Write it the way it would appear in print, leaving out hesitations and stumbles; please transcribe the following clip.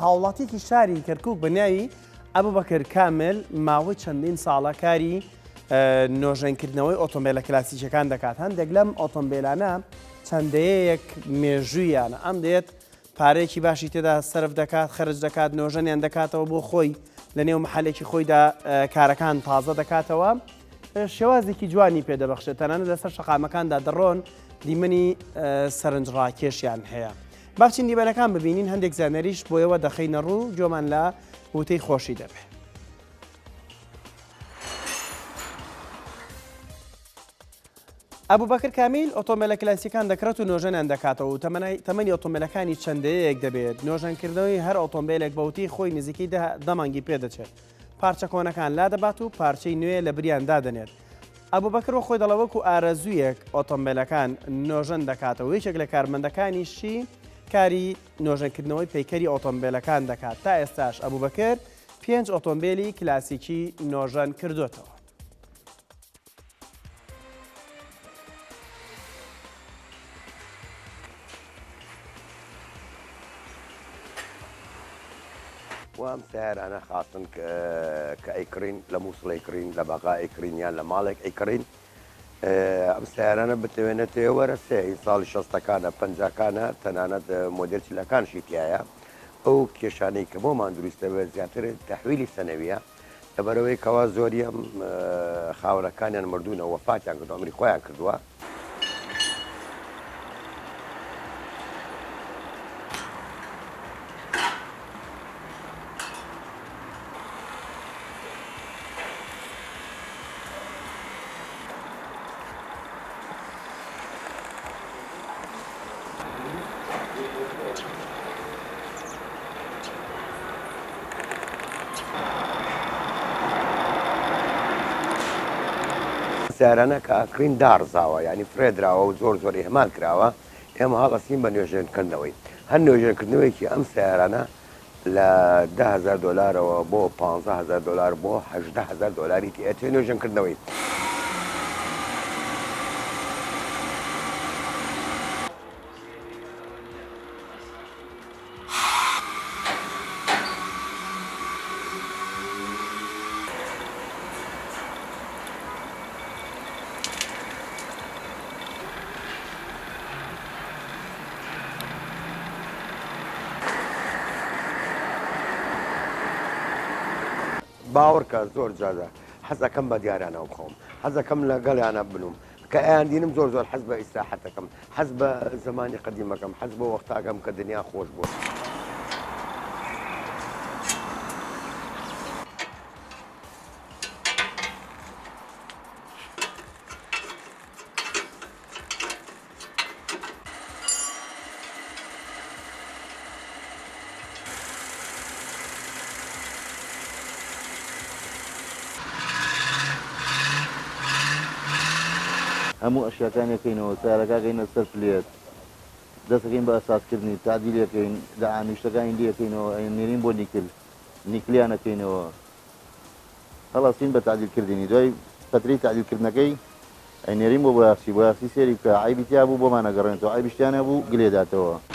هاوڵاتێکی شاری کەرکووک بە ناوی ئەبوبەکر کامل ماوەی چەندین ساڵە کاری نۆژەنکردنەوەی ئۆتۆمبیلە کلاسیکەکان دەکات. هەندێک لەم ئۆتۆمبیلانە چەندەیەک مێژوویانە، ئەم دێت پارەیەکی باشی تێدا سرف دەکات، خەرج دەکات، نۆژەنیان دەکاتەوە بۆ خۆی لە نێو محلێکی خۆیدا کارەکان تازە دەکاتەوە، شێوازێکی جوانی پێدەبەخشێت. تەنانەت لەسەر شەقامەکاندا دەڕۆن دیمەنی سەرنجڕاکێشیان هەیە. باچین دیبەنەکان ببینین، هەندێک زانەریش بۆیەوە دەخینە ڕوو، جۆمان لە وتەی خۆشی دەبێت. ئەبوبەکر کامیل ئۆتۆمبیلە کلاسیکان دەکرێت و نۆژەنیان دەکاتەوە و تەمەنی ئۆتۆمبیلەکانی چەندەیەک دەبێت. نۆژەنکردنەوەی هەر ئۆتۆمبیلێک بەوتی خۆی نزیکەی 10 مانگی پێدەچێت. پارچە کۆنەکان لا دەبات و پارچەی نوێ لە بریان دادەنێت. ئەبوبەکر خۆی دەڵەوەکو ئارەزوویەک ئۆتۆمبیلەکان نۆژەن دەکاتەوە. یەکێک لە کارمەندەکانیشی کاری نۆژەنکردنەوەی پەیکەری ئۆتۆمبیلەکان دەکات. تا ئێستاش ئەبوبەکر 5 ئۆتۆمبیلی کلاسیکی نۆژەن کردوتەوە. وام سیارانە خاصن کە ئەیکڕین لە مووسڵ ئەیکڕین، لە بەغا ئەیکڕین یان لە ماڵێک ئەیکڕین. ئەم سیارانە بتوێنێتەوە وەرە سێ ساڵی 60ەکانە 50ەکانە تەنانەت مۆدێلچیلەکانشی تایە. ئەو کێشانەی کە بۆمان دروستە بە زیاتر تەحویلی سەنەویە لەبەرەوەی کەوا زۆری ئەم خاوەنەکانیان مردوونە وەفاتیان کردو، ئەمری خۆیان کردووە. سیارانە کە ئەکرین دارزاوە، ینی فرێدراوە و زۆر زۆر ئێمال کراوە، ئێمە هەڵەسین بە نوێژێنکردنەوەی. هەر نوێژێنکردنەوەیکی ئەم سیارانە لە $10,000ەوە بۆ $15,000 بۆ $18,000 ئەتێ نوێژێنکردنەوەی. باوەڕکە زۆر جادە حەزەکەم بە دیارانەوە بخۆم، حەزەکەم لەگەڵیانە بنوم، کە ئەیاندینم زۆر زۆر حەز بە ئیسراحەتەکەم، حەز بە زمانی قەدیمەکەم، حەز بۆ وەختاکەم کە دنیا خۆش بوو. هەموو ئەشیاکانەکەینەوە سیارەکەکەینە سەر پلێت، دەستەکەین بە ئەساسکردنی تعدیلەکەین، داهانیشتەکانی دیەکەینەوە، نێرین بۆ نیکلیانەکەینەوە، هەڵاستین بە تعدیلکردنی. دوای فترەی تعدیلکردنەکەی ئەینێرین بۆ بۆیاسی سێری کە عیبی تیا بوو بۆمانەگەڕێنێتەوە، عیبیشتیانە بوو گلێداتەوە.